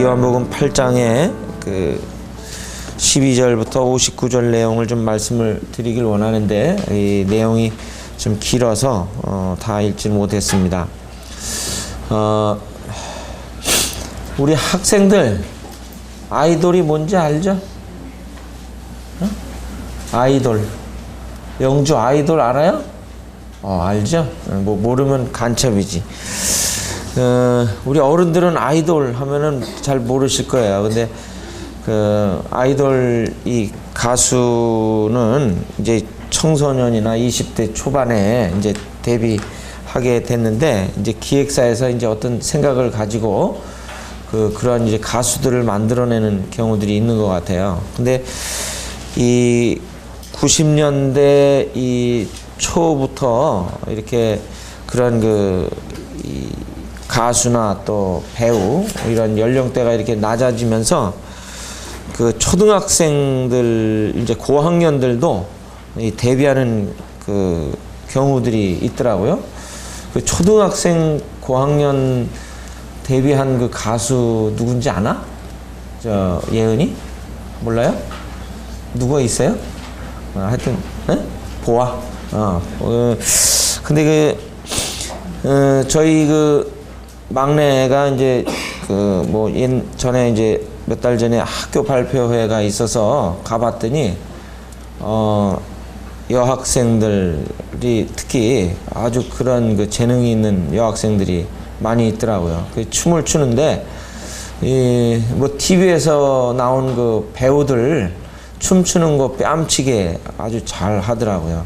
요한복음 8장에 그 12절부터 59절 내용을 좀 말씀을 드리길 원하는데 이 내용이 좀 길어서 다 읽지 못했습니다. 우리 학생들 아이돌이 뭔지 알죠? 아이돌, 영주 아이돌 알아요? 알죠? 뭐 모르면 간첩이지. 우리 어른들은 아이돌 하면은 잘 모르실 거예요. 근데 그 아이돌 이 가수는 이제 청소년이나 20대 초반에 이제 데뷔하게 됐는데 이제 기획사에서 이제 어떤 생각을 가지고 그런 이제 가수들을 만들어내는 경우들이 있는 것 같아요. 근데 이 90년대 이 초부터 이렇게 그런 이 가수나 또 배우 이런 연령대가 이렇게 낮아지면서 그 초등학생들 이제 고학년들도 이 데뷔하는 그 경우들이 있더라고요. 그 초등학생 고학년 데뷔한 그 가수 누군지 아나? 예은이? 몰라요? 누가 있어요? 하여튼 보아. 근데 저희 막내가 이제 전에 이제 몇 달 전에 학교 발표회가 있어서 가봤더니 여학생들이 특히 아주 그런 재능이 있는 여학생들이 많이 있더라고요. 춤을 추는데 TV에서 나온 배우들 춤추는 거 뺨치게 아주 잘 하더라고요.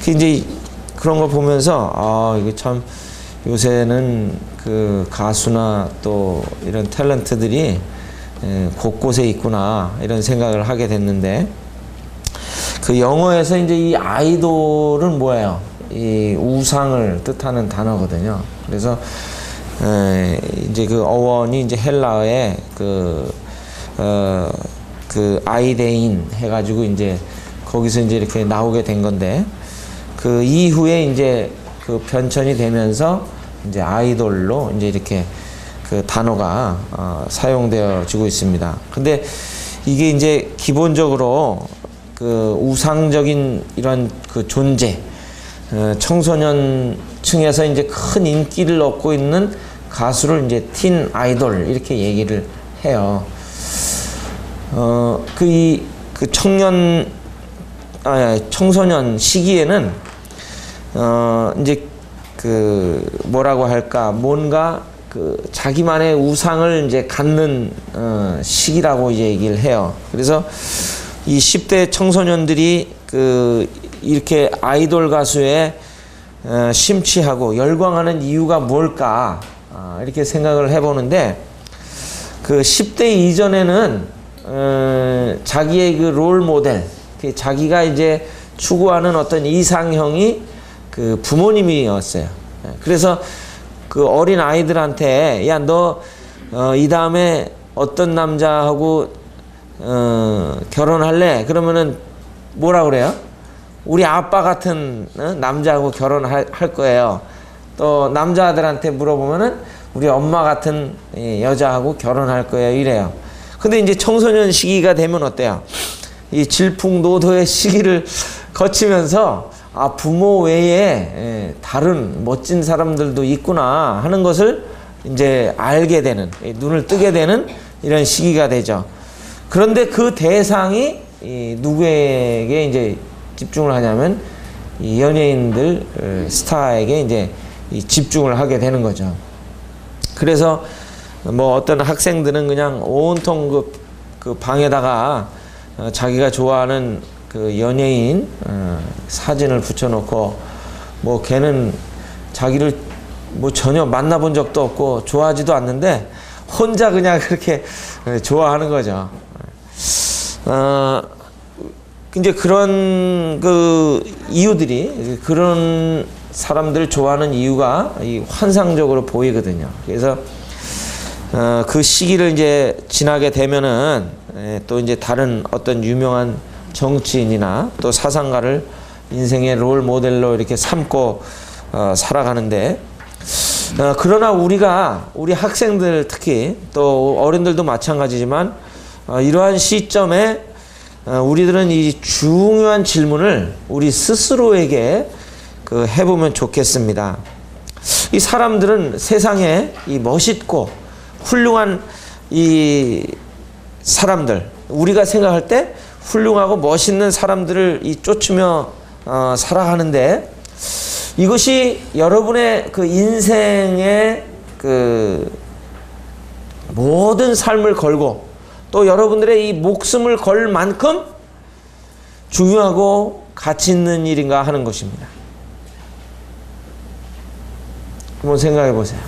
이제 그런 걸 보면서 이게 참 요새는 가수나 또 이런 탤런트들이 곳곳에 있구나 이런 생각을 하게 됐는데 영어에서 이제 이 아이돌은 뭐예요? 이 우상을 뜻하는 단어거든요. 그래서 이제 어원이 이제 헬라어의 아이데인 해가지고 이제 거기서 이제 이렇게 나오게 된 건데 이후에 이제 변천이 되면서 이제 아이돌로 이제 이렇게 단어가 사용되어지고 있습니다. 근데 이게 이제 기본적으로 우상적인 이런 존재, 청소년층에서 이제 큰 인기를 얻고 있는 가수를 이제 틴 아이돌 이렇게 얘기를 해요. 청소년 시기에는 이제 뭐라고 할까, 뭔가 자기만의 우상을 이제 갖는 시기라고 이제 얘기를 해요. 그래서 이 10대 청소년들이 이렇게 아이돌 가수에 심취하고 열광하는 이유가 뭘까 이렇게 생각을 해보는데 10대 이전에는 자기의 롤 모델, 자기가 이제 추구하는 어떤 이상형이 부모님이었어요. 그래서 어린 아이들한테 야, 너 이 다음에 어떤 남자하고 결혼할래? 그러면은 뭐라 그래요? 우리 아빠 같은 남자하고 결혼할 거예요. 또 남자들한테 물어보면은 우리 엄마 같은 여자하고 결혼할 거예요. 이래요. 근데 이제 청소년 시기가 되면 어때요? 이 질풍노도의 시기를 거치면서 부모 외에 다른 멋진 사람들도 있구나 하는 것을 이제 알게 되는, 눈을 뜨게 되는 이런 시기가 되죠. 그런데 그 대상이 누구에게 이제 집중을 하냐면 이 연예인들, 스타에게 이제 집중을 하게 되는 거죠. 그래서 어떤 학생들은 그냥 온통 방에다가 자기가 좋아하는 연예인 사진을 붙여놓고 걔는 자기를 전혀 만나본 적도 없고 좋아하지도 않는데 혼자 그냥 그렇게 좋아하는 거죠. 이제 그런 이유들이 그런 사람들을 좋아하는 이유가 환상적으로 보이거든요. 그래서 그 시기를 이제 지나게 되면은 또 이제 다른 어떤 유명한 정치인이나 또 사상가를 인생의 롤 모델로 이렇게 삼고 살아가는데 그러나 우리 학생들 특히 또 어른들도 마찬가지지만 이러한 시점에 우리들은 이 중요한 질문을 우리 스스로에게 해보면 좋겠습니다. 이 사람들은 세상에 이 멋있고 훌륭한 이 사람들, 우리가 생각할 때 훌륭하고 멋있는 사람들을 쫓으며 살아가는데, 이것이 여러분의 인생의 모든 삶을 걸고 또 여러분들의 이 목숨을 걸 만큼 중요하고 가치 있는 일인가 하는 것입니다. 한번 생각해 보세요.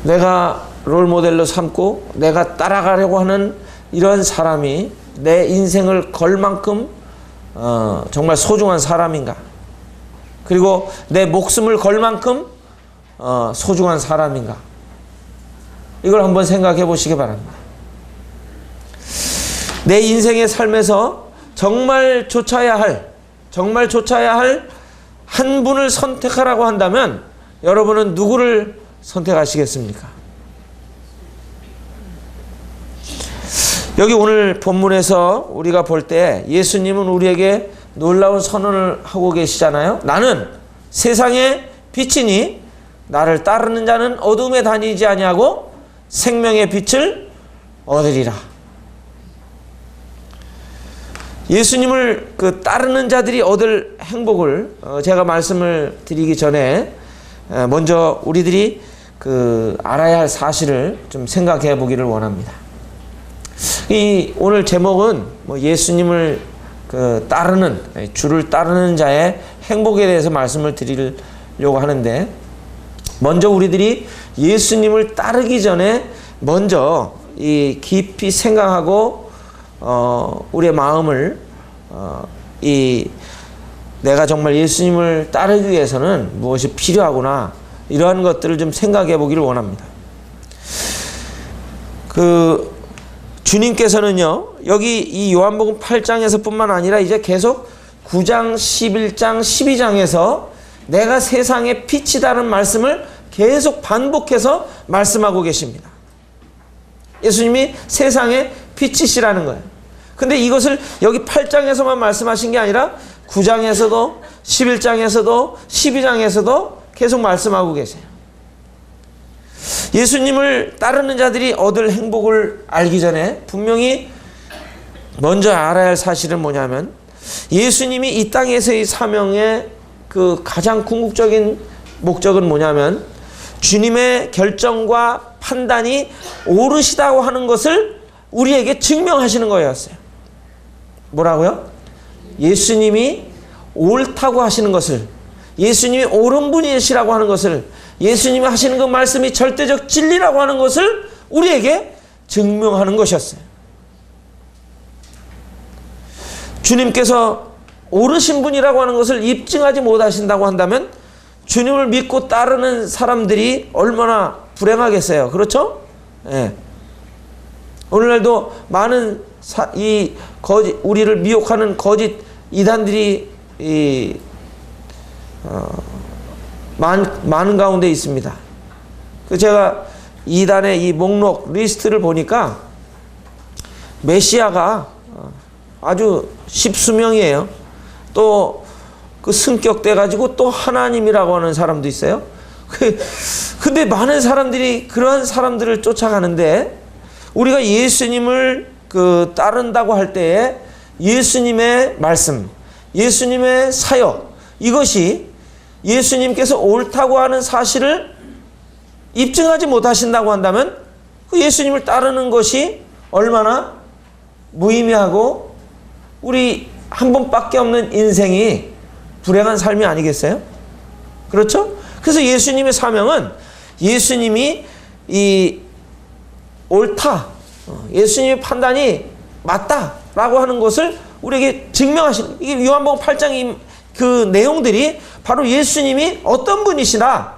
내가 롤모델로 삼고 내가 따라가려고 하는 이런 사람이 내 인생을 걸 만큼 정말 소중한 사람인가? 그리고 내 목숨을 걸 만큼 소중한 사람인가? 이걸 한번 생각해 보시기 바랍니다. 내 인생의 삶에서 정말 쫓아야 할 한 분을 선택하라고 한다면 여러분은 누구를 선택하시겠습니까? 여기 오늘 본문에서 우리가 볼 때 예수님은 우리에게 놀라운 선언을 하고 계시잖아요. 나는 세상의 빛이니 나를 따르는 자는 어둠에 다니지 아니하고 생명의 빛을 얻으리라. 예수님을 따르는 자들이 얻을 행복을 제가 말씀을 드리기 전에 먼저 우리들이 알아야 할 사실을 좀 생각해 보기를 원합니다. 이 오늘 제목은 예수님을 따르는, 주를 따르는 자의 행복에 대해서 말씀을 드리려고 하는데, 먼저 우리들이 예수님을 따르기 전에 먼저 이 깊이 생각하고 우리의 마음을 내가 정말 예수님을 따르기 위해서는 무엇이 필요하구나, 이러한 것들을 좀 생각해 보기를 원합니다. 주님께서는요, 여기 이 요한복음 8장에서 뿐만 아니라 이제 계속 9장, 11장, 12장에서 내가 세상의 빛이다는 말씀을 계속 반복해서 말씀하고 계십니다. 예수님이 세상의 빛이시라는 거예요. 근데 이것을 여기 8장에서만 말씀하신 게 아니라 9장에서도 11장에서도 12장에서도 계속 말씀하고 계세요. 예수님을 따르는 자들이 얻을 행복을 알기 전에 분명히 먼저 알아야 할 사실은 뭐냐면, 예수님이 이 땅에서의 사명의 가장 궁극적인 목적은 뭐냐면, 주님의 결정과 판단이 옳으시다고 하는 것을 우리에게 증명하시는 거였어요. 뭐라고요? 예수님이 옳다고 하시는 것을, 예수님이 옳은 분이시라고 하는 것을, 예수님이 하시는 그 말씀이 절대적 진리라고 하는 것을 우리에게 증명하는 것이었어요. 주님께서 옳으신 분이라고 하는 것을 입증하지 못하신다고 한다면 주님을 믿고 따르는 사람들이 얼마나 불행하겠어요. 그렇죠? 예. 오늘날도 많은 우리를 미혹하는 거짓 이단들이 많은 가운데 있습니다. 제가 이단의 이 목록 리스트를 보니까 메시아가 아주 십수명이에요. 또 승격돼 가지고 또 하나님이라고 하는 사람도 있어요. 근데 많은 사람들이 그런 사람들을 쫓아가는데, 우리가 예수님을 따른다고 할 때에 예수님의 말씀, 예수님의 사역, 이것이 예수님께서 옳다고 하는 사실을 입증하지 못하신다고 한다면 그 예수님을 따르는 것이 얼마나 무의미하고 우리 한 번밖에 없는 인생이 불행한 삶이 아니겠어요? 그렇죠? 그래서 예수님의 사명은 예수님이 옳다, 예수님의 판단이 맞다라고 하는 것을 우리에게 증명하시는, 이게 요한복음 8장 그 내용들이 바로 예수님이 어떤 분이시나,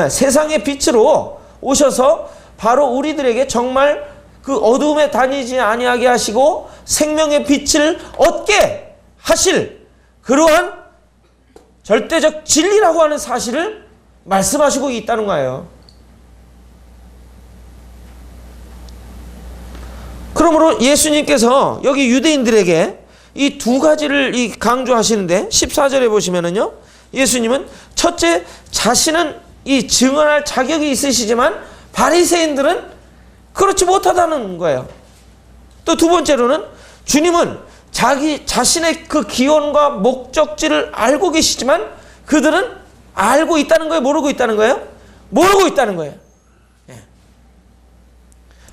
세상의 빛으로 오셔서 바로 우리들에게 정말 그 어둠에 다니지 아니하게 하시고 생명의 빛을 얻게 하실 그러한 절대적 진리라고 하는 사실을 말씀하시고 있다는 거예요. 그러므로 예수님께서 여기 유대인들에게 이 두 가지를 강조하시는데 14절에 보시면은요, 예수님은 첫째, 자신은 이 증언할 자격이 있으시지만 바리새인들은 그렇지 못하다는 거예요. 또 두 번째로는 주님은 자신의 그 기원과 목적지를 알고 계시지만 그들은 알고 있다는 거예요? 모르고 있다는 거예요? 모르고 있다는 거예요.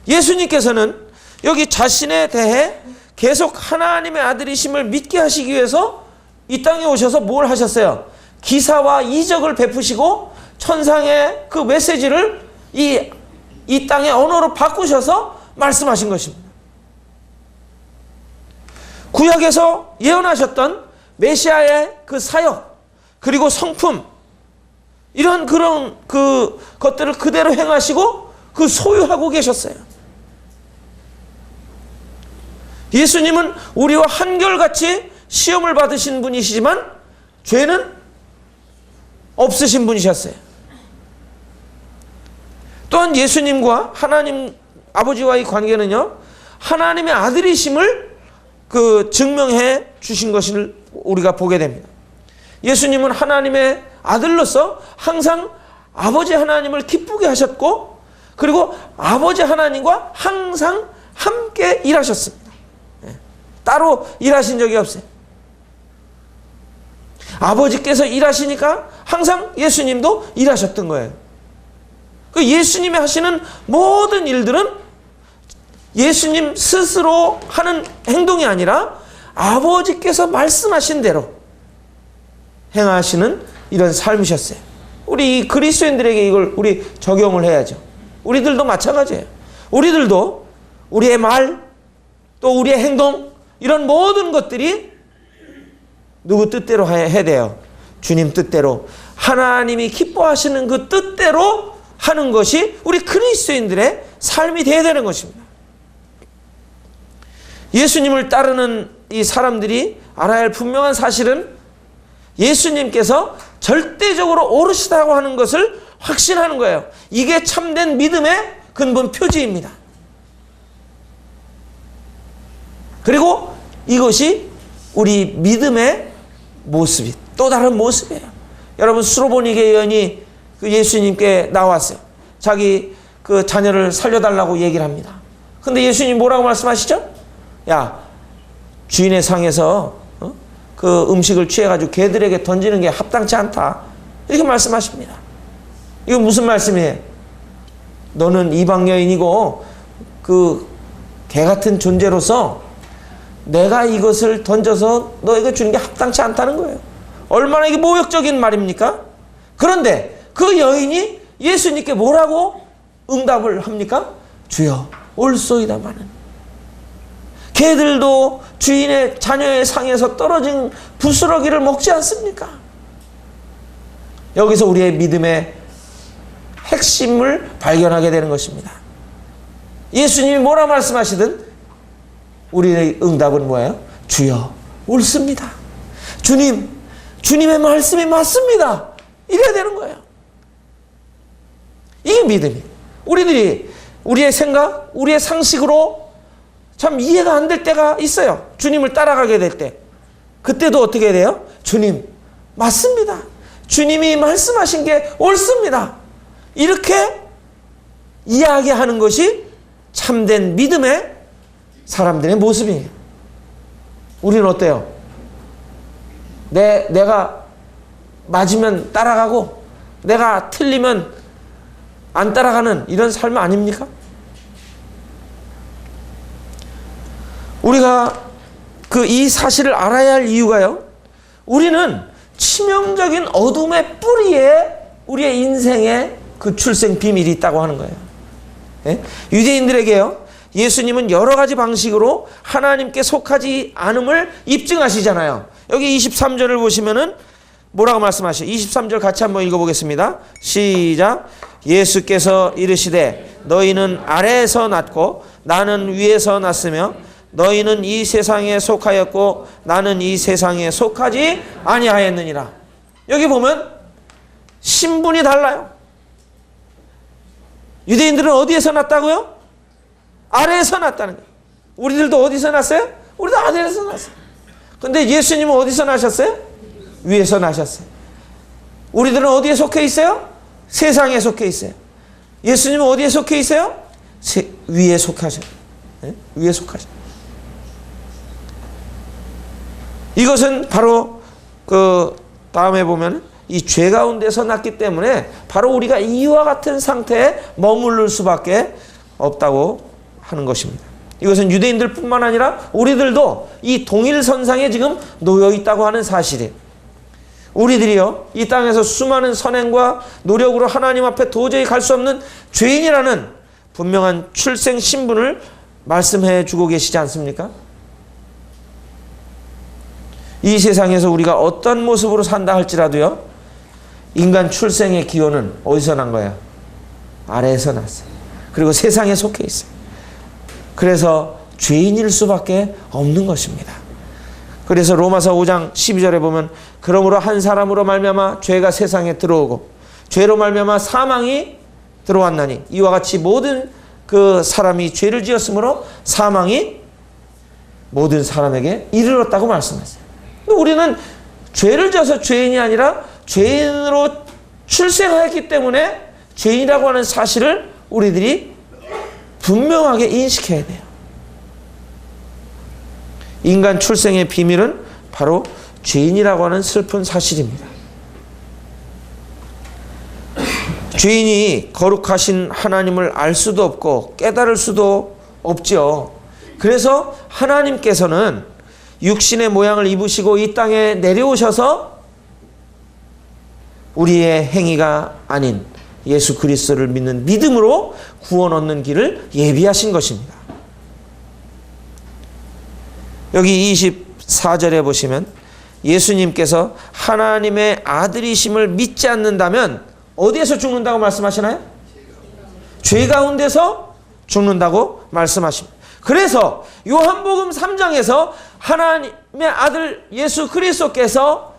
예수님께서는 여기 자신에 대해 계속 하나님의 아들이심을 믿게 하시기 위해서 이 땅에 오셔서 뭘 하셨어요? 기사와 이적을 베푸시고 천상의 그 메시지를 이 땅의 언어로 바꾸셔서 말씀하신 것입니다. 구약에서 예언하셨던 메시아의 그 사역, 그리고 성품, 이런 그런 그 것들을 그대로 행하시고 그 소유하고 계셨어요. 예수님은 우리와 한결같이 시험을 받으신 분이시지만 죄는 없으신 분이셨어요. 또한 예수님과 하나님 아버지와의 관계는요, 하나님의 아들이심을 그 증명해 주신 것을 우리가 보게 됩니다. 예수님은 하나님의 아들로서 항상 아버지 하나님을 기쁘게 하셨고, 그리고 아버지 하나님과 항상 함께 일하셨습니다. 따로 일하신 적이 없어요. 아버지께서 일하시니까 항상 예수님도 일하셨던 거예요. 그 예수님이 하시는 모든 일들은 예수님 스스로 하는 행동이 아니라 아버지께서 말씀하신 대로 행하시는 이런 삶이셨어요. 우리 그리스도인들에게 이걸 우리 적용을 해야죠. 우리들도 마찬가지예요. 우리들도 우리의 말, 또 우리의 행동, 이런 모든 것들이 누구 뜻대로 해야 돼요? 주님 뜻대로, 하나님이 기뻐하시는 그 뜻대로 하는 것이 우리 그리스도인들의 삶이 되어야 되는 것입니다. 예수님을 따르는 이 사람들이 알아야 할 분명한 사실은 예수님께서 절대적으로 옳으시다고 하는 것을 확신하는 거예요. 이게 참된 믿음의 근본 표지입니다. 그리고 이것이 우리 믿음의 모습이 또 다른 모습이에요. 여러분, 수로보니게 여인이 그 예수님께 나왔어요. 자기 그 자녀를 살려달라고 얘기를 합니다. 근데 예수님 뭐라고 말씀하시죠? 야, 주인의 상에서 그 음식을 취해가지고 개들에게 던지는 게 합당치 않다, 이렇게 말씀하십니다. 이거 무슨 말씀이에요? 너는 이방 여인이고 그 개 같은 존재로서 내가 이것을 던져서 너에게 주는 게 합당치 않다는 거예요. 얼마나 이게 모욕적인 말입니까? 그런데 그 여인이 예수님께 뭐라고 응답을 합니까? 주여, 옳소이다마는 개들도 주인의 자녀의 상에서 떨어진 부스러기를 먹지 않습니까? 여기서 우리의 믿음의 핵심을 발견하게 되는 것입니다. 예수님이 뭐라 말씀하시든 우리의 응답은 뭐예요? 주여, 옳습니다. 주님의 말씀이 맞습니다. 이래야 되는 거예요. 이게 믿음이에요. 우리들이 우리의 생각, 우리의 상식으로 참 이해가 안 될 때가 있어요. 주님을 따라가게 될 때. 그때도 어떻게 돼요? 주님, 맞습니다. 주님이 말씀하신 게 옳습니다. 이렇게 이야기하는 것이 참된 믿음의 사람들의 모습이에요. 우리는 어때요? 내가 맞으면 따라가고 내가 틀리면 안 따라가는 이런 삶 아닙니까? 우리가 이 사실을 알아야 할 이유가요, 우리는 치명적인 어둠의 뿌리에 우리의 인생의 그 출생 비밀이 있다고 하는 거예요. 예? 유대인들에게요, 예수님은 여러 가지 방식으로 하나님께 속하지 않음을 입증하시잖아요. 여기 23절을 보시면은 뭐라고 말씀하셔요? 23절 같이 한번 읽어보겠습니다. 시작. 예수께서 이르시되 너희는 아래에서 났고 나는 위에서 났으며 너희는 이 세상에 속하였고 나는 이 세상에 속하지 아니하였느니라. 여기 보면 신분이 달라요. 유대인들은 어디에서 났다고요? 아래에서 났다는 거예요. 우리들도 어디서 났어요? 우리도 아래에서 났어요. 근데 예수님은 어디서 나셨어요? 위에서 나셨어요. 우리들은 어디에 속해 있어요? 세상에 속해 있어요. 예수님은 어디에 속해 있어요? 위에 속하셔요. 네? 위에 속하셔요. 이것은 바로 그 다음에 보면 이 죄 가운데서 났기 때문에 바로 우리가 이와 같은 상태에 머무를 수밖에 없다고 하는 것입니다. 이것은 유대인들 뿐만 아니라 우리들도 이 동일선상에 지금 놓여 있다고 하는 사실이에요. 우리들이요, 이 땅에서 수많은 선행과 노력으로 하나님 앞에 도저히 갈 수 없는 죄인이라는 분명한 출생 신분을 말씀해 주고 계시지 않습니까? 이 세상에서 우리가 어떤 모습으로 산다 할지라도요, 인간 출생의 기원은 어디서 난 거예요? 아래에서 났어요. 그리고 세상에 속해 있어요. 그래서 죄인일 수밖에 없는 것입니다. 그래서 로마서 5장 12절에 보면 그러므로 한 사람으로 말미암아 죄가 세상에 들어오고 죄로 말미암아 사망이 들어왔나니 이와 같이 모든 그 사람이 죄를 지었으므로 사망이 모든 사람에게 이르렀다고 말씀하세요. 우리는 죄를 져서 죄인이 아니라 죄인으로 출생하였기 때문에 죄인이라고 하는 사실을 우리들이 분명하게 인식해야 돼요. 인간 출생의 비밀은 바로 죄인이라고 하는 슬픈 사실입니다. 죄인이 거룩하신 하나님을 알 수도 없고 깨달을 수도 없죠. 그래서 하나님께서는 육신의 모양을 입으시고 이 땅에 내려오셔서 우리의 행위가 아닌 예수 그리스도를 믿는 믿음으로 구원 얻는 길을 예비하신 것입니다. 여기 24절에 보시면 예수님께서 하나님의 아들이심을 믿지 않는다면 어디에서 죽는다고 말씀하시나요? 죄 가운데서 죽는다고 말씀하십니다. 그래서 요한복음 3장에서 하나님의 아들 예수 그리스도께서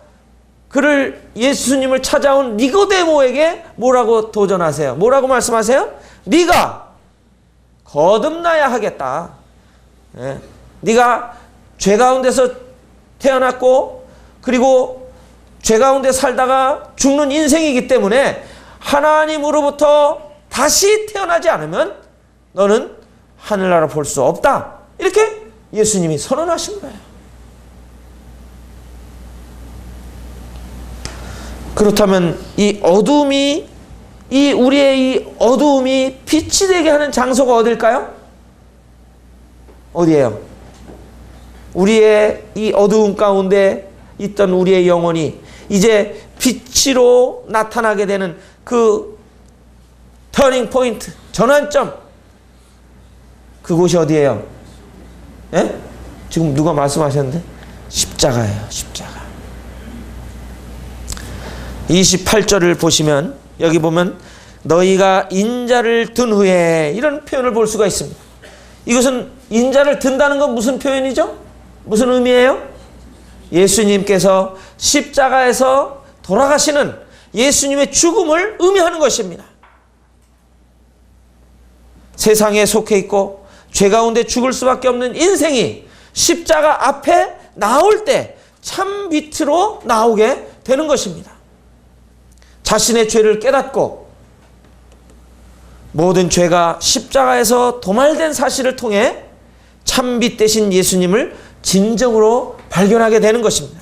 그를 예수님을 찾아온 니고데모에게 뭐라고 도전하세요? 뭐라고 말씀하세요? 네가 거듭나야 하겠다. 네. 네가 죄 가운데서 태어났고 그리고 죄 가운데 살다가 죽는 인생이기 때문에 하나님으로부터 다시 태어나지 않으면 너는 하늘나라 볼 수 없다. 이렇게 예수님이 선언하신 거예요. 그렇다면 이 어두움이 우리의 이 어두움이 빛이 되게 하는 장소가 어딜까요? 어디예요? 우리의 이 어두움 가운데 있던 우리의 영혼이 이제 빛으로 나타나게 되는 그 터닝 포인트, 전환점, 그곳이 어디예요? 예? 지금 누가 말씀하셨는데? 십자가예요. 십자가. 28절을 보시면 여기 보면 너희가 인자를 든 후에 이런 표현을 볼 수가 있습니다. 이것은 인자를 든다는 건 무슨 표현이죠? 무슨 의미예요? 예수님께서 십자가에서 돌아가시는 예수님의 죽음을 의미하는 것입니다. 세상에 속해 있고 죄 가운데 죽을 수밖에 없는 인생이 십자가 앞에 나올 때 참 빛으로 나오게 되는 것입니다. 자신의 죄를 깨닫고 모든 죄가 십자가에서 도말된 사실을 통해 참빛 되신 예수님을 진정으로 발견하게 되는 것입니다.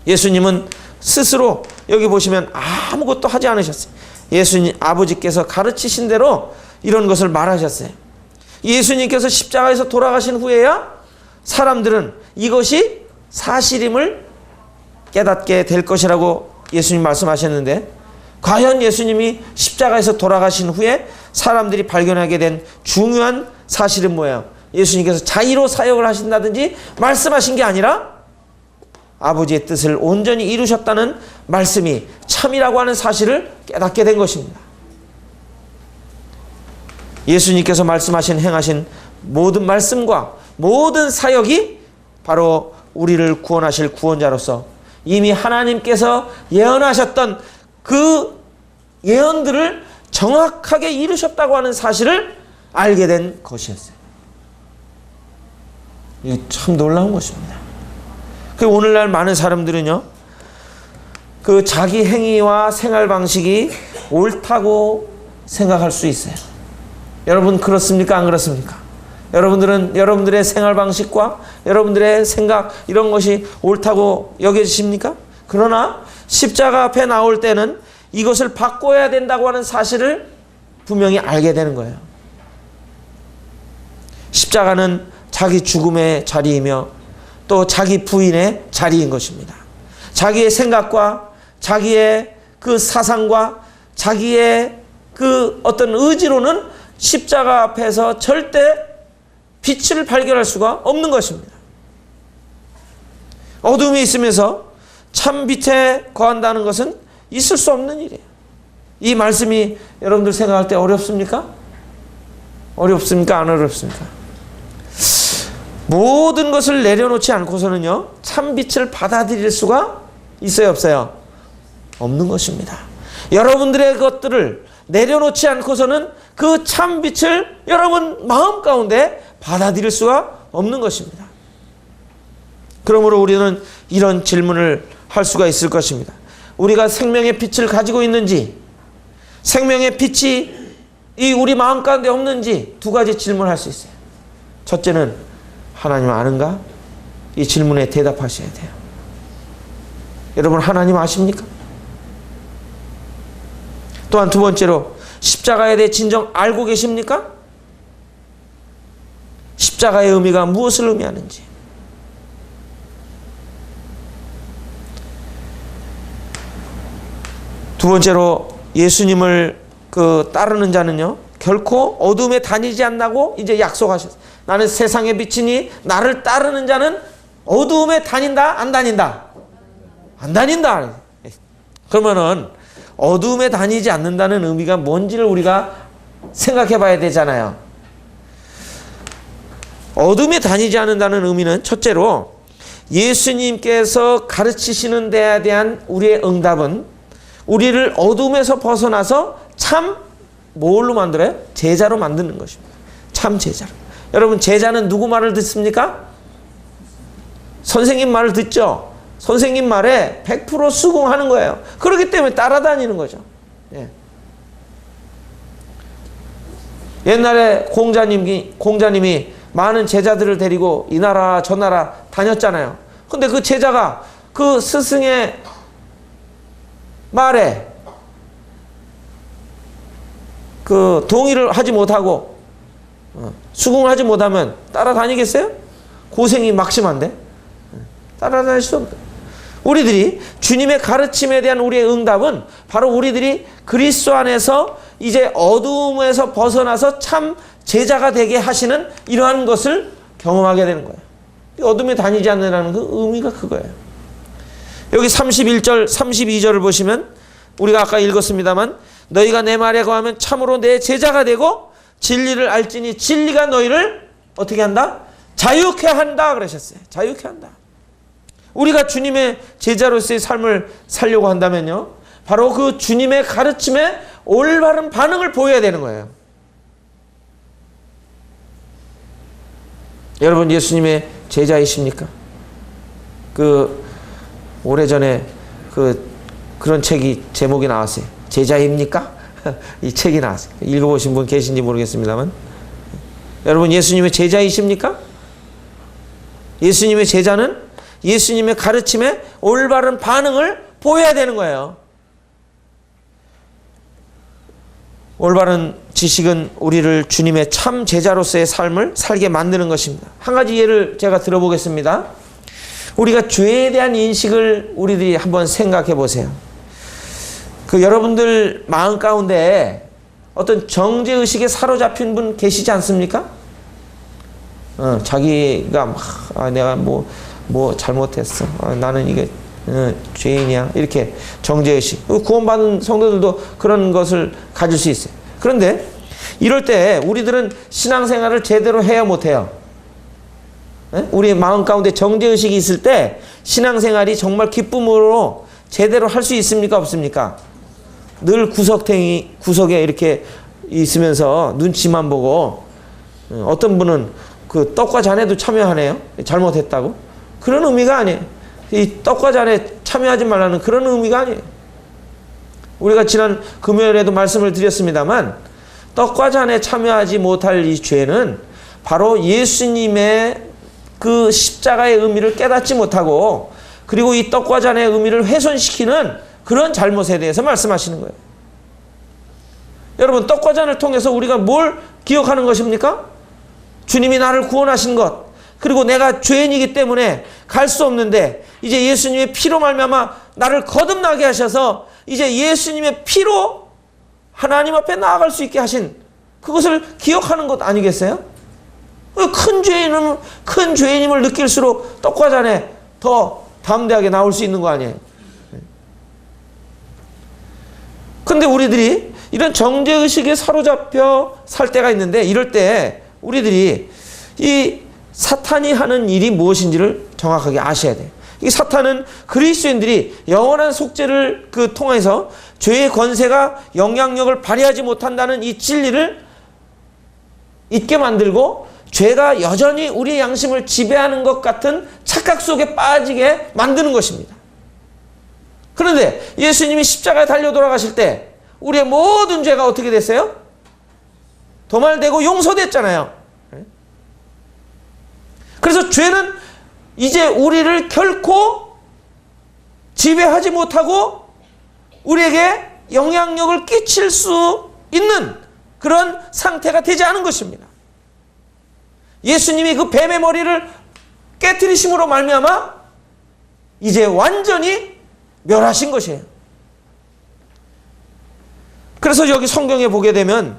예수님은 스스로 여기 보시면 아무것도 하지 않으셨어요. 예수님 아버지께서 가르치신 대로 이런 것을 말하셨어요. 예수님께서 십자가에서 돌아가신 후에야 사람들은 이것이 사실임을 깨닫게 될 것이라고 예수님 말씀하셨는데, 과연 예수님이 십자가에서 돌아가신 후에 사람들이 발견하게 된 중요한 사실은 뭐예요? 예수님께서 자의로 사역을 하신다든지 말씀하신 게 아니라 아버지의 뜻을 온전히 이루셨다는 말씀이 참이라고 하는 사실을 깨닫게 된 것입니다. 예수님께서 말씀하신 행하신 모든 말씀과 모든 사역이 바로 우리를 구원하실 구원자로서 이미 하나님께서 예언하셨던 그 예언들을 정확하게 이루셨다고 하는 사실을 알게 된 것이었어요. 이게 참 놀라운 것입니다. 그 오늘날 많은 사람들은요, 그 자기 행위와 생활 방식이 옳다고 생각할 수 있어요. 여러분 그렇습니까? 안 그렇습니까? 여러분들은 여러분들의 생활 방식과 여러분들의 생각 이런 것이 옳다고 여겨지십니까? 그러나 십자가 앞에 나올 때는 이것을 바꿔야 된다고 하는 사실을 분명히 알게 되는 거예요. 십자가는 자기 죽음의 자리이며 또 자기 부인의 자리인 것입니다. 자기의 생각과 자기의 그 사상과 자기의 그 어떤 의지로는 십자가 앞에서 절대 빛을 발견할 수가 없는 것입니다. 어둠이 있으면서 참 빛에 거한다는 것은 있을 수 없는 일이에요. 이 말씀이 여러분들 생각할 때 어렵습니까? 어렵습니까? 안 어렵습니까? 모든 것을 내려놓지 않고서는요, 참 빛을 받아들일 수가 있어요, 없어요? 없는 것입니다. 여러분들의 것들을 내려놓지 않고서는 그 참 빛을 여러분 마음 가운데 받아들일 수가 없는 것입니다. 그러므로 우리는 이런 질문을 할 수가 있을 것입니다. 우리가 생명의 빛을 가지고 있는지, 생명의 빛이 이 우리 마음 가운데 없는지 두 가지 질문을 할 수 있어요. 첫째는 하나님 아는가? 이 질문에 대답하셔야 돼요. 여러분 하나님 아십니까? 또한 두 번째로 십자가에 대해 진정 알고 계십니까? 십자가의 의미가 무엇을 의미하는지. 두 번째로 예수님을 따르는 자는요, 결코 어둠에 다니지 않는다고 이제 약속하셨어요. 나는 세상의 빛이니 나를 따르는 자는 어둠에 다닌다? 안 다닌다? 안 다닌다. 그러면은 어둠에 다니지 않는다는 의미가 뭔지를 우리가 생각해 봐야 되잖아요. 어둠에 다니지 않는다는 의미는 첫째로 예수님께서 가르치시는 데에 대한 우리의 응답은 우리를 어둠에서 벗어나서 참 뭘로 만들어요? 제자로 만드는 것입니다. 참 제자로. 여러분 제자는 누구 말을 듣습니까? 선생님 말을 듣죠. 선생님 말에 100% 수긍하는 거예요. 그렇기 때문에 따라다니는 거죠. 예. 옛날에 공자님이 많은 제자들을 데리고 이 나라 저 나라 다녔잖아요. 근데 그 제자가 그 스승의 말에 그 동의를 하지 못하고 수긍하지 못하면 따라다니겠어요? 고생이 막심한데 따라다닐 수 없다. 우리들이 주님의 가르침에 대한 우리의 응답은 바로 우리들이 그리스도 안에서 이제 어두움에서 벗어나서 참 제자가 되게 하시는 이러한 것을 경험하게 되는 거예요. 어둠에 다니지 않는다는 그 의미가 그거예요. 여기 31절, 32절을 보시면 우리가 아까 읽었습니다만 너희가 내 말에 거하면 참으로 내 제자가 되고 진리를 알지니 진리가 너희를 어떻게 한다? 자유케 한다 그러셨어요. 자유케 한다. 우리가 주님의 제자로서의 삶을 살려고 한다면요, 바로 그 주님의 가르침에 올바른 반응을 보여야 되는 거예요. 여러분 예수님의 제자이십니까? 오래전에 그런 책이 제목이 나왔어요. 제자입니까? 이 책이 나왔어요. 읽어보신 분 계신지 모르겠습니다만 여러분 예수님의 제자이십니까? 예수님의 제자는 예수님의 가르침에 올바른 반응을 보여야 되는 거예요. 올바른 지식은 우리를 주님의 참 제자로서의 삶을 살게 만드는 것입니다. 한 가지 예를 제가 들어보겠습니다. 우리가 죄에 대한 인식을 우리들이 한번 생각해 보세요. 여러분들 마음 가운데 어떤 정죄의식에 사로잡힌 분 계시지 않습니까? 자기가 내가 뭐 잘못했어. 나는 이게 죄인이야. 이렇게 정죄의식. 구원받은 성도들도 그런 것을 가질 수 있어요. 그런데 이럴 때 우리들은 신앙생활을 제대로 해야 못해요. 우리의 마음 가운데 정죄의식이 있을 때 신앙생활이 정말 기쁨으로 제대로 할 수 있습니까? 없습니까? 늘 구석에 이렇게 있으면서 눈치만 보고 어떤 분은 그 떡과 잔에도 참여하네요. 잘못했다고. 그런 의미가 아니에요. 이 떡과 잔에 참여하지 말라는 그런 의미가 아니에요. 우리가 지난 금요일에도 말씀을 드렸습니다만 떡과 잔에 참여하지 못할 이 죄는 바로 예수님의 그 십자가의 의미를 깨닫지 못하고 그리고 이 떡과 잔의 의미를 훼손시키는 그런 잘못에 대해서 말씀하시는 거예요. 여러분, 떡과 잔을 통해서 우리가 뭘 기억하는 것입니까? 주님이 나를 구원하신 것, 그리고 내가 죄인이기 때문에 갈 수 없는데 이제 예수님의 피로 말미암아 나를 거듭나게 하셔서 이제 예수님의 피로 하나님 앞에 나아갈 수 있게 하신 그것을 기억하는 것 아니겠어요? 큰 죄인임을 느낄수록 떡과 잔에 더 담대하게 나올 수 있는 거 아니에요? 근데 우리들이 이런 정죄의식에 사로잡혀 살 때가 있는데 이럴 때 우리들이 이 사탄이 하는 일이 무엇인지를 정확하게 아셔야 돼요. 이 사탄은 그리스도인들이 영원한 속죄를 통해서 죄의 권세가 영향력을 발휘하지 못한다는 이 진리를 잊게 만들고 죄가 여전히 우리의 양심을 지배하는 것 같은 착각 속에 빠지게 만드는 것입니다. 그런데 예수님이 십자가에 달려 돌아가실 때 우리의 모든 죄가 어떻게 됐어요? 도말되고 용서됐잖아요. 그래서 죄는 이제 우리를 결코 지배하지 못하고 우리에게 영향력을 끼칠 수 있는 그런 상태가 되지 않은 것입니다. 예수님이 그 뱀의 머리를 깨트리심으로 말미암아 이제 완전히 멸하신 것이에요. 그래서 여기 성경에 보게 되면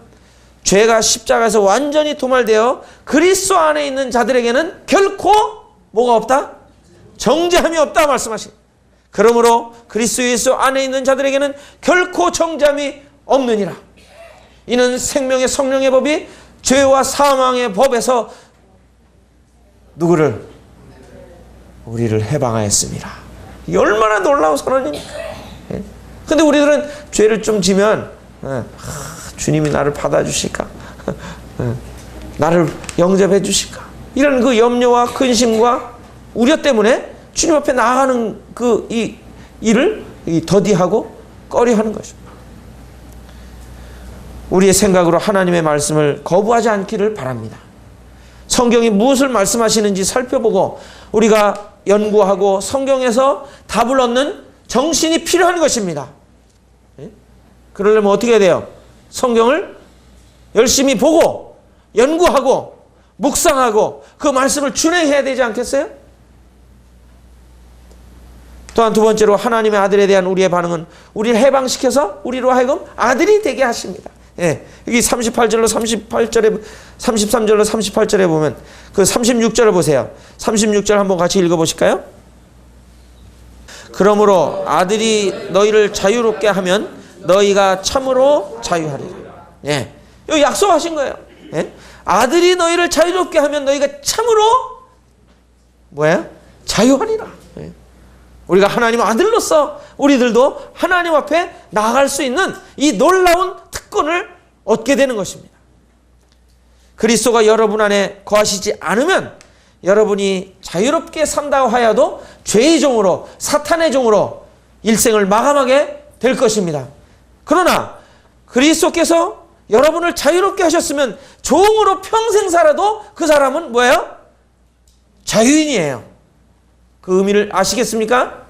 죄가 십자가에서 완전히 도말되어 그리스도 안에 있는 자들에게는 결코 뭐가 없다? 정죄함이 없다 말씀하십니다. 그러므로 그리스도 예수 안에 있는 자들에게는 결코 정죄함이 없느니라. 이는 생명의 성령의 법이 죄와 사망의 법에서 누구를? 우리를 해방하였습니다. 이 얼마나 놀라운 선언입니까? 근데 우리들은 죄를 좀 지면 주님이 나를 받아주실까? 나를 영접해 주실까? 이런 그 염려와 근심과 우려 때문에 주님 앞에 나아가는 이 일을 더디하고 꺼려하는 것입니다. 우리의 생각으로 하나님의 말씀을 거부하지 않기를 바랍니다. 성경이 무엇을 말씀하시는지 살펴보고 우리가 연구하고 성경에서 답을 얻는 정신이 필요한 것입니다. 그러려면 어떻게 해야 돼요? 성경을 열심히 보고 연구하고 묵상하고 그 말씀을 준행해야 되지 않겠어요? 또한 두 번째로 하나님의 아들에 대한 우리의 반응은 우리를 해방시켜서 우리로 하여금 아들이 되게 하십니다. 예, 여기 33절로 38절에 보면 그 36절을 보세요. 36절 한번 같이 읽어보실까요? 그러므로 아들이 너희를 자유롭게 하면 너희가 참으로 자유하리라. 예, 여기 약속하신 거예요. 예? 아들이 너희를 자유롭게 하면 너희가 참으로 뭐예요? 자유하리라. 예. 우리가 하나님 아들로서 우리들도 하나님 앞에 나아갈 수 있는 이 놀라운 특권을 얻게 되는 것입니다. 그리스도가 여러분 안에 거하시지 않으면 여러분이 자유롭게 산다고 하여도 죄의 종으로 사탄의 종으로 일생을 마감하게 될 것입니다. 그러나 그리스도께서 여러분을 자유롭게 하셨으면 종으로 평생 살아도 그 사람은 뭐예요? 자유인이에요. 그 의미를 아시겠습니까?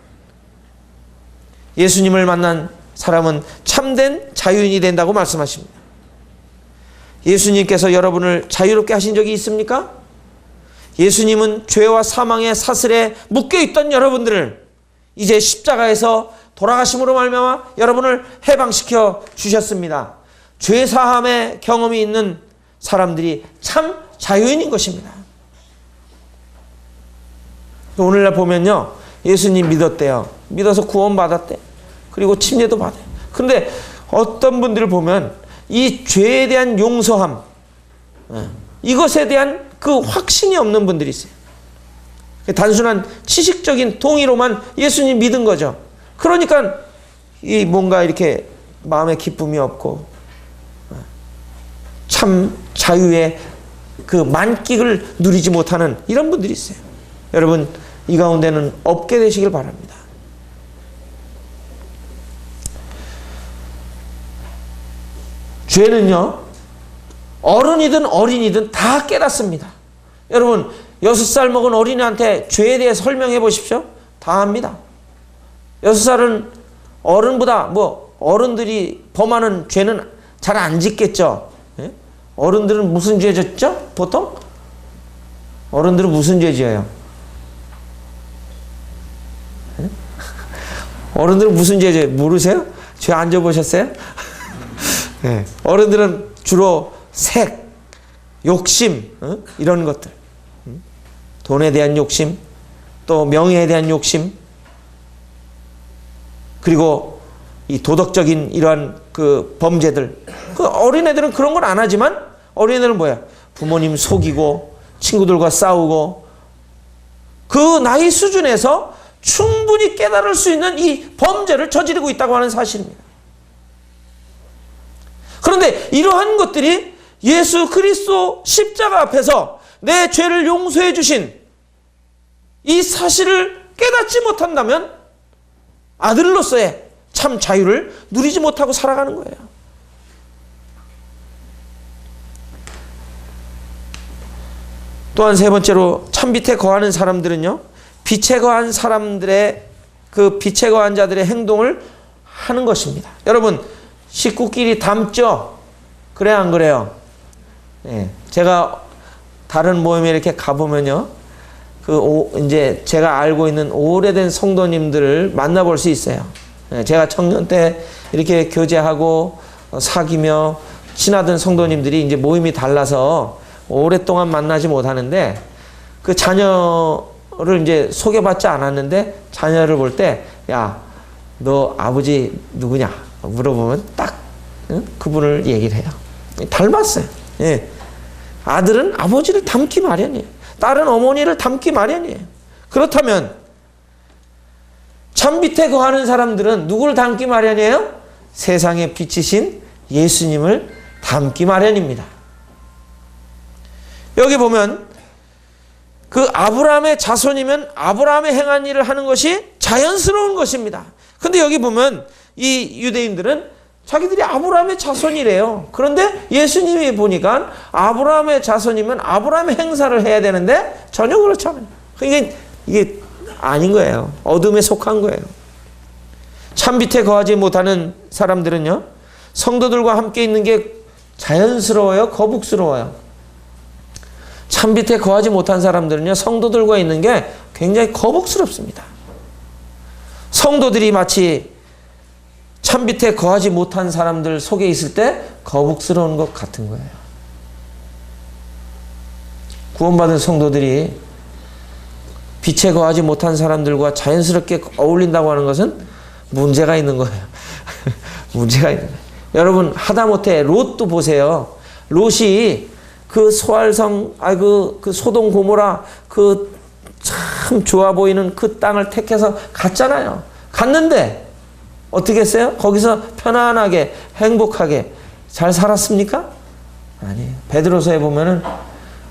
예수님을 만난 사람은 참된 자유인이 된다고 말씀하십니다. 예수님께서 여러분을 자유롭게 하신 적이 있습니까? 예수님은 죄와 사망의 사슬에 묶여있던 여러분들을 이제 십자가에서 돌아가심으로 말미암아 여러분을 해방시켜 주셨습니다. 죄 사함의 경험이 있는 사람들이 참 자유인인 것입니다. 오늘날 보면요, 예수님 믿었대요. 믿어서 구원받았대. 그리고 침례도 받아요. 그런데 어떤 분들을 보면 이 죄에 대한 용서함, 이것에 대한 그 확신이 없는 분들이 있어요. 단순한 지식적인 동의로만 예수님 믿은 거죠. 그러니까 이 뭔가 이렇게 마음에 기쁨이 없고 참 자유의 그 만끽을 누리지 못하는 이런 분들이 있어요. 여러분, 이 가운데는 없게 되시길 바랍니다. 죄는요, 어른이든 어린이든 다 깨닫습니다. 여러분, 6살 먹은 어린이한테 죄에 대해 설명해 보십시오. 다 합니다. 6살은 어른보다 어른들이 범하는 죄는 잘 안 짓겠죠. 예? 어른들은 무슨 죄 짓죠? 보통? 어른들은 무슨 죄 지어요? 예? 어른들은 무슨 죄 지어요? 모르세요? 죄 안 져보셨어요? 예. 어른들은 주로 색, 욕심, 이런 것들. 돈에 대한 욕심, 또 명예에 대한 욕심, 그리고 이 도덕적인 이러한 그 범죄들. 그 어린애들은 그런 걸 안 하지만 어린애들은 뭐야? 부모님 속이고 친구들과 싸우고 그 나이 수준에서 충분히 깨달을 수 있는 이 범죄를 저지르고 있다고 하는 사실입니다. 그런데 이러한 것들이 예수 그리스도 십자가 앞에서 내 죄를 용서해 주신 이 사실을 깨닫지 못한다면 아들로서의 참 자유를 누리지 못하고 살아가는 거예요. 또한 세 번째로 참빛에 거하는 사람들은요, 빛에 거한 사람들의 그 빛에 거한 자들의 행동을 하는 것입니다. 여러분, 식구끼리 닮죠? 그래요, 안 그래요? 예, 제가 다른 모임에 이렇게 가보면요, 이제 제가 알고 있는 오래된 성도님들을 만나볼 수 있어요. 예, 제가 청년 때 이렇게 교제하고 사귀며 친하던 성도님들이 이제 모임이 달라서 오랫동안 만나지 못하는데 그 자녀를 이제 소개받지 않았는데 자녀를 볼 때, 야, 너 아버지 누구냐? 물어보면 딱 그분을 얘기를 해요. 닮았어요. 예. 아들은 아버지를 닮기 마련이에요. 딸은 어머니를 닮기 마련이에요. 그렇다면 참빛에 거하는 사람들은 누구를 닮기 마련이에요? 세상의 빛이신 예수님을 닮기 마련입니다. 여기 보면 그 아브라함의 자손이면 아브라함의 행한 일을 하는 것이 자연스러운 것입니다. 근데 여기 보면 이 유대인들은 자기들이 아브라함의 자손이래요. 그런데 예수님이 보니까 아브라함의 자손이면 아브라함의 행사를 해야 되는데 전혀 그렇지 않아요. 그러니까 이게 아닌 거예요. 어둠에 속한 거예요. 참빛에 거하지 못하는 사람들은요, 성도들과 함께 있는 게 자연스러워요? 거북스러워요? 참빛에 거하지 못한 사람들은요, 성도들과 있는 게 굉장히 거북스럽습니다. 성도들이 마치 참빛에 거하지 못한 사람들 속에 있을 때 거북스러운 것 같은 거예요. 구원받은 성도들이 빛에 거하지 못한 사람들과 자연스럽게 어울린다고 하는 것은 문제가 있는 거예요. 문제가 있는 거예요. 여러분, 하다못해 롯도 보세요. 롯이 그 소알성, 그 소돔 고모라 그 참 좋아 보이는 그 땅을 택해서 갔잖아요. 갔는데 어떻게 했어요? 거기서 편안하게 행복하게 잘 살았습니까? 아니에요. 베드로서에 보면은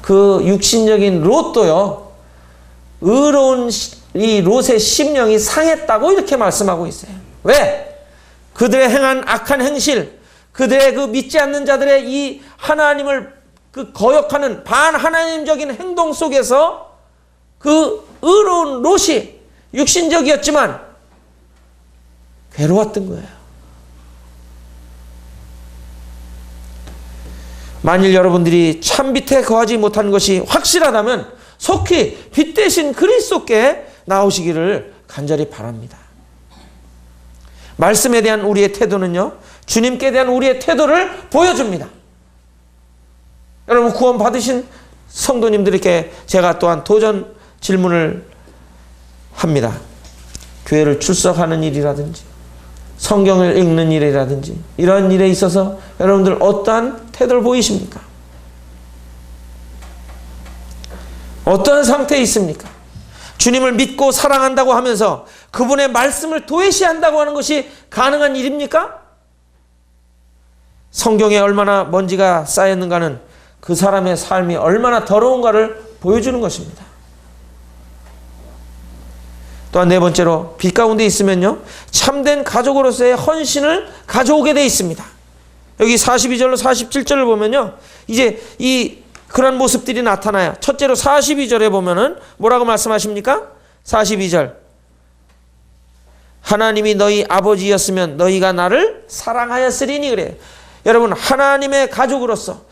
그 육신적인 롯도요, 의로운 이 롯의 심령이 상했다고 이렇게 말씀하고 있어요. 왜? 그들의 행한 악한 행실, 그들의 그 믿지 않는 자들의 이 하나님을 그 거역하는 반하나님적인 행동 속에서 그 의로운 롯이 육신적이었지만 괴로웠던 거예요. 만일 여러분들이 참빛에 거하지 못한 것이 확실하다면 속히 빛 대신 그리스도께 나오시기를 간절히 바랍니다. 말씀에 대한 우리의 태도는요, 주님께 대한 우리의 태도를 보여줍니다. 여러분, 구원 받으신 성도님들에게 제가 또한 도전 질문을 합니다. 교회를 출석하는 일이라든지 성경을 읽는 일이라든지 이런 일에 있어서 여러분들 어떠한 태도를 보이십니까? 어떠한 상태에 있습니까? 주님을 믿고 사랑한다고 하면서 그분의 말씀을 도외시한다고 하는 것이 가능한 일입니까? 성경에 얼마나 먼지가 쌓였는가는 그 사람의 삶이 얼마나 더러운가를 보여주는 것입니다. 또한 네 번째로 빛 가운데 있으면요, 참된 가족으로서의 헌신을 가져오게 되어 있습니다. 여기 42절로 47절을 보면요, 이제 그런 모습들이 나타나요. 첫째로 42절에 보면은 뭐라고 말씀하십니까? 42절. 하나님이 너희 아버지였으면 너희가 나를 사랑하였으리니 그래요. 여러분, 하나님의 가족으로서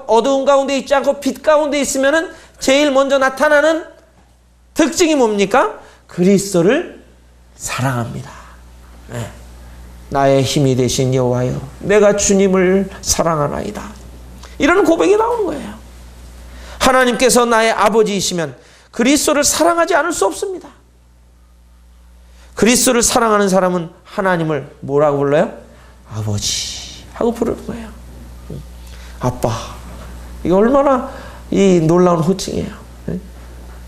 어두운 가운데 있지 않고 빛 가운데 있으면은 제일 먼저 나타나는 특징이 뭡니까? 그리스도를 사랑합니다. 네. 나의 힘이 되신 여호와여, 내가 주님을 사랑하나이다. 이런 고백이 나오는 거예요. 하나님께서 나의 아버지이시면 그리스도를 사랑하지 않을 수 없습니다. 그리스도를 사랑하는 사람은 하나님을 뭐라고 불러요? 아버지 하고 부르는 거예요. 아빠. 이게 얼마나 이 놀라운 호칭이에요.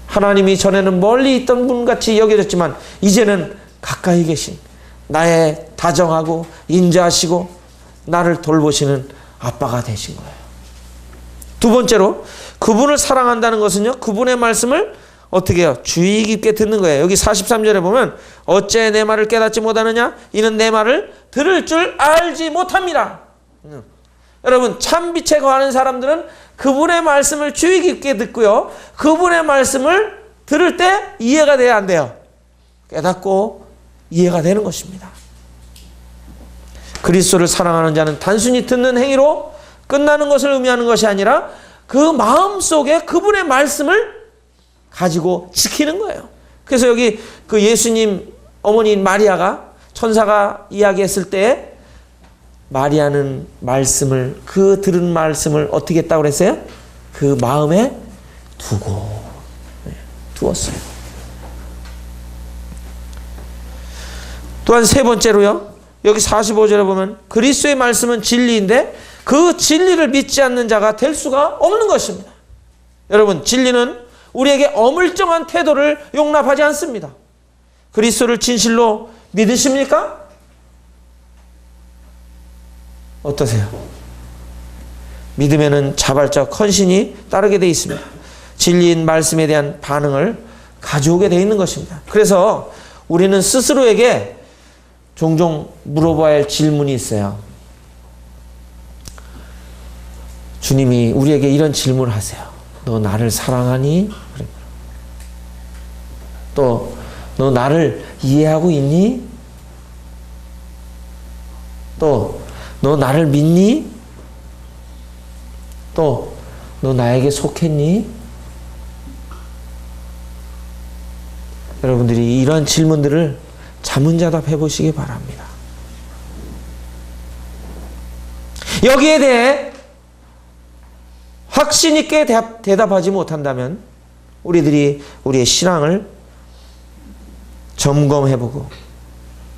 하나님이 전에는 멀리 있던 분같이 여겨졌지만 이제는 가까이 계신, 나의 다정하고 인자하시고 나를 돌보시는 아빠가 되신 거예요. 두 번째로 그분을 사랑한다는 것은요, 그분의 말씀을 어떻게 해요? 주의 깊게 듣는 거예요. 여기 43절에 보면 어째 내 말을 깨닫지 못하느냐? 이는 내 말을 들을 줄 알지 못합니다. 여러분, 참빛에 거하는 사람들은 그분의 말씀을 주의 깊게 듣고요, 그분의 말씀을 들을 때 이해가 돼야 안 돼요? 깨닫고 이해가 되는 것입니다. 그리스도를 사랑하는 자는 단순히 듣는 행위로 끝나는 것을 의미하는 것이 아니라 그 마음속에 그분의 말씀을 가지고 지키는 거예요. 그래서 여기 그 예수님 어머니인 마리아가 천사가 이야기했을 때 마리아는 말씀을, 그 들은 말씀을 어떻게 했다고 그랬어요? 그 마음에 두었어요. 또한 세 번째로요, 여기 45절에 보면 그리스도의 말씀은 진리인데 그 진리를 믿지 않는 자가 될 수가 없는 것입니다. 여러분, 진리는 우리에게 어물쩡한 태도를 용납하지 않습니다. 그리스도를 진실로 믿으십니까? 어떠세요? 믿으면은 자발적 헌신이 따르게 되어 있습니다. 진리인 말씀에 대한 반응을 가져오게 되어 있는 것입니다. 그래서 우리는 스스로에게 종종 물어봐야 할 질문이 있어요. 주님이 우리에게 이런 질문을 하세요. 너 나를 사랑하니? 또 너 나를 이해하고 있니? 또 너 나를 믿니? 또 너 나에게 속했니? 여러분들이 이런 질문들을 자문자답해 보시기 바랍니다. 여기에 대해 확신 있게 대답하지 못한다면 우리들이 우리의 신앙을 점검해보고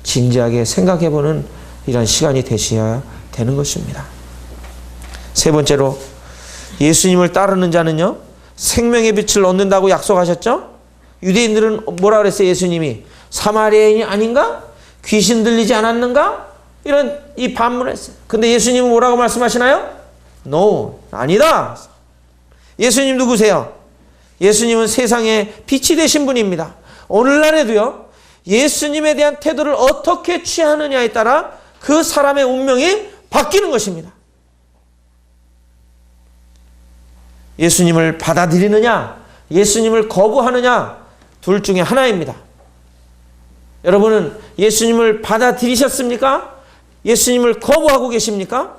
진지하게 생각해보는 이런 시간이 되셔야 되는 것입니다. 세 번째로 예수님을 따르는 자는요, 생명의 빛을 얻는다고 약속하셨죠? 유대인들은 뭐라 그랬어요? 예수님이 사마리아인이 아닌가? 귀신 들리지 않았는가? 이런 이 반문을 했어요. 근데 예수님은 뭐라고 말씀하시나요? No, 아니다. 예수님 누구세요? 예수님은 세상의 빛이 되신 분입니다. 오늘날에도요, 예수님에 대한 태도를 어떻게 취하느냐에 따라 그 사람의 운명이 바뀌는 것입니다. 예수님을 받아들이느냐, 예수님을 거부하느냐, 둘 중에 하나입니다. 여러분은 예수님을 받아들이셨습니까? 예수님을 거부하고 계십니까?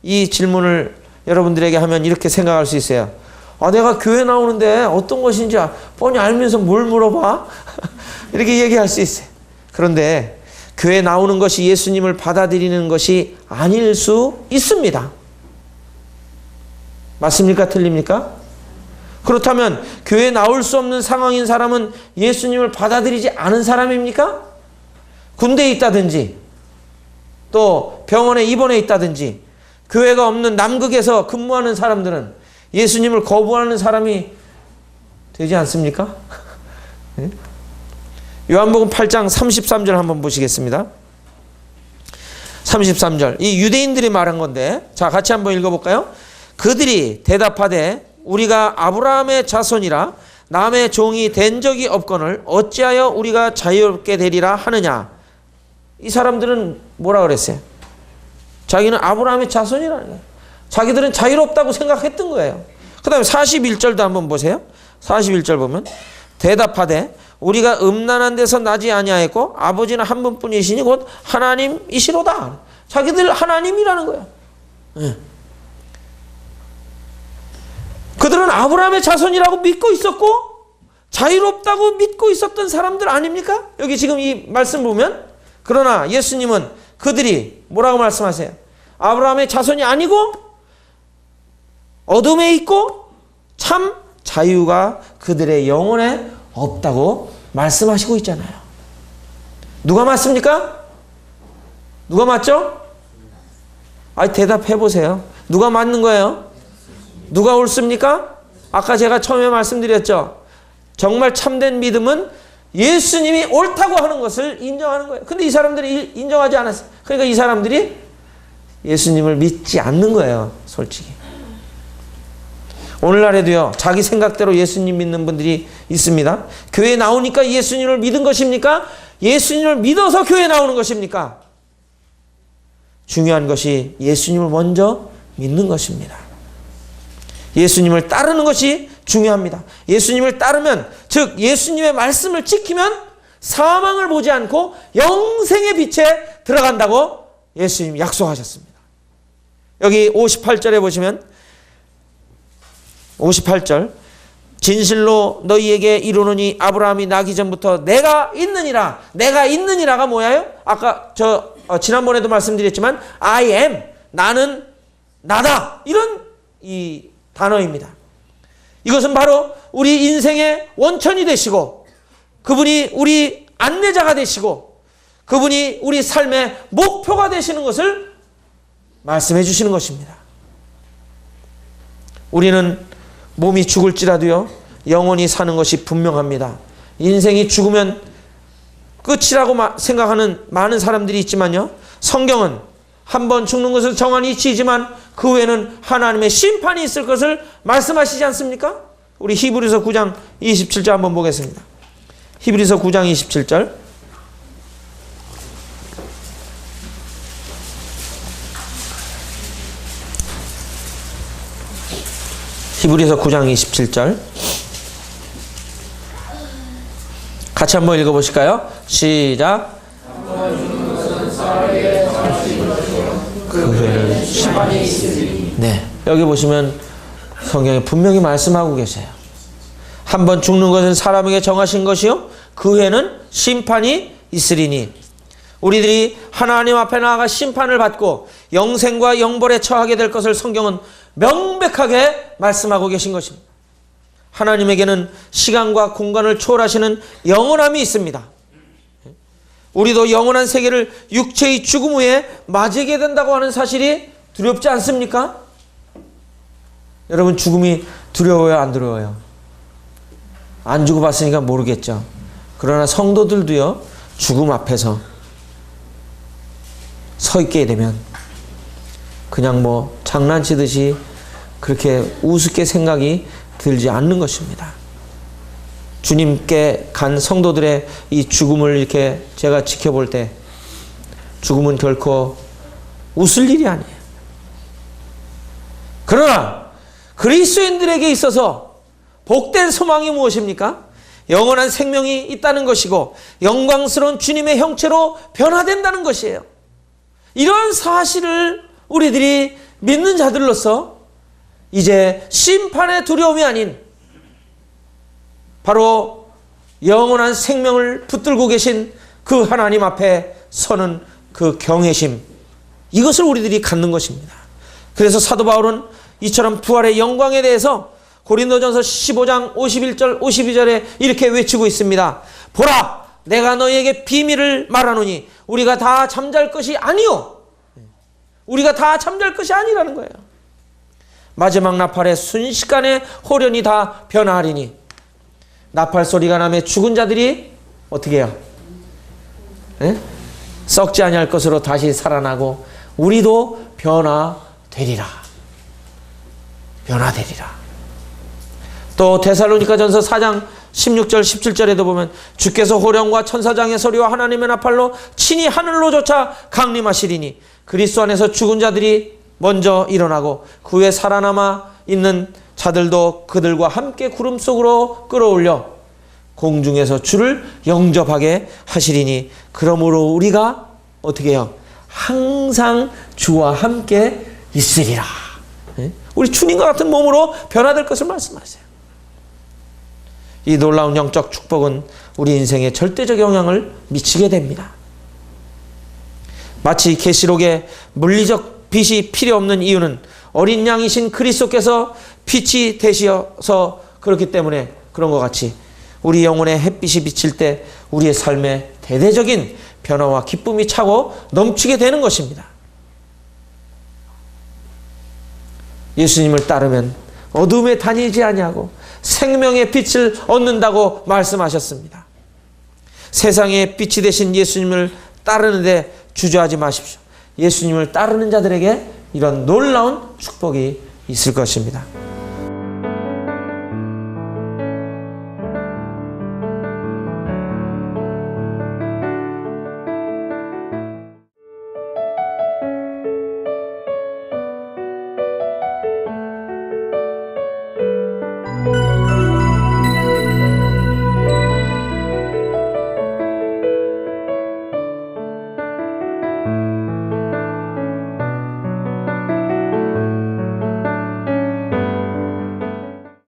이 질문을 여러분들에게 하면 이렇게 생각할 수 있어요. 내가 교회 나오는데 어떤 것인지 뻔히 알면서 뭘 물어봐? 이렇게 얘기할 수 있어요. 그런데 교회 나오는 것이 예수님을 받아들이는 것이 아닐 수 있습니다. 맞습니까? 틀립니까? 그렇다면 교회에 나올 수 없는 상황인 사람은 예수님을 받아들이지 않은 사람입니까? 군대에 있다든지 또 병원에 입원해 있다든지 교회가 없는 남극에서 근무하는 사람들은 예수님을 거부하는 사람이 되지 않습니까? 요한복음 8장 33절 한번 보시겠습니다. 33절. 이 유대인들이 말한 건데, 자, 같이 한번 읽어볼까요? 그들이 대답하되 우리가 아브라함의 자손이라 남의 종이 된 적이 없거늘 어찌하여 우리가 자유롭게 되리라 하느냐. 이 사람들은 뭐라 그랬어요? 자기는 아브라함의 자손이라는 거예요. 자기들은 자유롭다고 생각했던 거예요. 그 다음에 41절도 한번 보세요. 41절 보면 대답하되 우리가 음란한 데서 나지 아니하였고 아버지는 한 분뿐이시니 곧 하나님이시로다. 자기들 하나님이라는 거예요. 네. 그들은 아브라함의 자손이라고 믿고 있었고 자유롭다고 믿고 있었던 사람들 아닙니까? 여기 지금 이 말씀 보면, 그러나 예수님은 그들이 뭐라고 말씀하세요? 아브라함의 자손이 아니고 어둠에 있고 참 자유가 그들의 영혼에 없다고 말씀하시고 있잖아요. 누가 맞습니까? 누가 맞죠? 아니, 대답해 보세요. 누가 맞는 거예요? 누가 옳습니까? 아까 제가 처음에 말씀드렸죠. 정말 참된 믿음은 예수님이 옳다고 하는 것을 인정하는 거예요. 근데 이 사람들이 인정하지 않았어요. 그러니까 이 사람들이 예수님을 믿지 않는 거예요, 솔직히. 오늘날에도요, 자기 생각대로 예수님 믿는 분들이 있습니다. 교회에 나오니까 예수님을 믿은 것입니까? 예수님을 믿어서 교회에 나오는 것입니까? 중요한 것이 예수님을 먼저 믿는 것입니다. 예수님을 따르는 것이 중요합니다. 예수님을 따르면, 즉 예수님의 말씀을 지키면 사망을 보지 않고 영생의 빛에 들어간다고 예수님이 약속하셨습니다. 여기 58절에 보시면 58절, 진실로 너희에게 이르노니 아브라함이 나기 전부터 내가 있느니라. 내가 있느니라가 뭐예요? 아까 지난번에도 말씀드렸지만 I am, 나는 나다, 이런 이 단어입니다. 이것은 바로 우리 인생의 원천이 되시고 그분이 우리 안내자가 되시고 그분이 우리 삶의 목표가 되시는 것을 말씀해 주시는 것입니다. 우리는 몸이 죽을지라도요, 영원히 사는 것이 분명합니다. 인생이 죽으면 끝이라고 생각하는 많은 사람들이 있지만요, 성경은 한 번 죽는 것을 정한 이치이지만 그 후에는 하나님의 심판이 있을 것을 말씀하시지 않습니까? 우리 히브리서 9장 27절 한번 보겠습니다. 히브리서 9장 27절. 히브리서 9장 27절. 같이 한번 읽어보실까요? 시작. 그 후에는 심판이 있으리니. 네, 여기 보시면 성경에 분명히 말씀하고 계세요. 한 번 죽는 것은 사람에게 정하신 것이요 그 후에는 심판이 있으리니. 우리들이 하나님 앞에 나아가 심판을 받고 영생과 영벌에 처하게 될 것을 성경은 명백하게 말씀하고 계신 것입니다. 하나님에게는 시간과 공간을 초월하시는 영원함이 있습니다. 우리도 영원한 세계를 육체의 죽음 후에 맞이하게 된다고 하는 사실이 두렵지 않습니까? 여러분, 죽음이 두려워요, 안 두려워요? 안 죽어봤으니까 모르겠죠. 그러나 성도들도요, 죽음 앞에서 서 있게 되면 그냥 뭐 장난치듯이 그렇게 우습게 생각이 들지 않는 것입니다. 주님께 간 성도들의 이 죽음을 이렇게 제가 지켜볼 때 죽음은 결코 웃을 일이 아니에요. 그러나 그리스도인들에게 있어서 복된 소망이 무엇입니까? 영원한 생명이 있다는 것이고 영광스러운 주님의 형체로 변화된다는 것이에요. 이러한 사실을 우리들이 믿는 자들로서 이제 심판의 두려움이 아닌 바로 영원한 생명을 붙들고 계신 그 하나님 앞에 서는 그 경외심, 이것을 우리들이 갖는 것입니다. 그래서 사도 바울은 이처럼 부활의 영광에 대해서 고린도전서 15장 51절 52절에 이렇게 외치고 있습니다. 보라, 내가 너희에게 비밀을 말하노니 우리가 다 잠잘 것이 아니요, 우리가 다 잠잘 것이 아니라는 거예요. 마지막 나팔에 순식간에 호련히 다 변화하리니. 나팔 소리가 나며 죽은 자들이 어떻게 해요? 예? 썩지 아니할 것으로 다시 살아나고 우리도 변화되리라. 변화되리라. 또 데살로니가전서 4장 16절 17절에도 보면 주께서 호령과 천사장의 소리와 하나님의 나팔로 친히 하늘로 쫓아 강림하시리니 그리스도 안에서 죽은 자들이 먼저 일어나고 그 후에 살아남아 있는 자들도 그들과 함께 구름 속으로 끌어올려 공중에서 주를 영접하게 하시리니 그러므로 우리가 어떻게 해요? 항상 주와 함께 있으리라. 우리 주님과 같은 몸으로 변화될 것을 말씀하세요. 이 놀라운 영적 축복은 우리 인생에 절대적 영향을 미치게 됩니다. 마치 계시록에 물리적 빛이 필요 없는 이유는 어린 양이신 그리스도께서 빛이 되셔서 그렇기 때문에 그런 것 같이 우리 영혼의 햇빛이 비칠 때 우리의 삶에 대대적인 변화와 기쁨이 차고 넘치게 되는 것입니다. 예수님을 따르면 어둠에 다니지 아니하고 생명의 빛을 얻는다고 말씀하셨습니다. 세상의 빛이 되신 예수님을 따르는데 주저하지 마십시오. 예수님을 따르는 자들에게 이런 놀라운 축복이 있을 것입니다.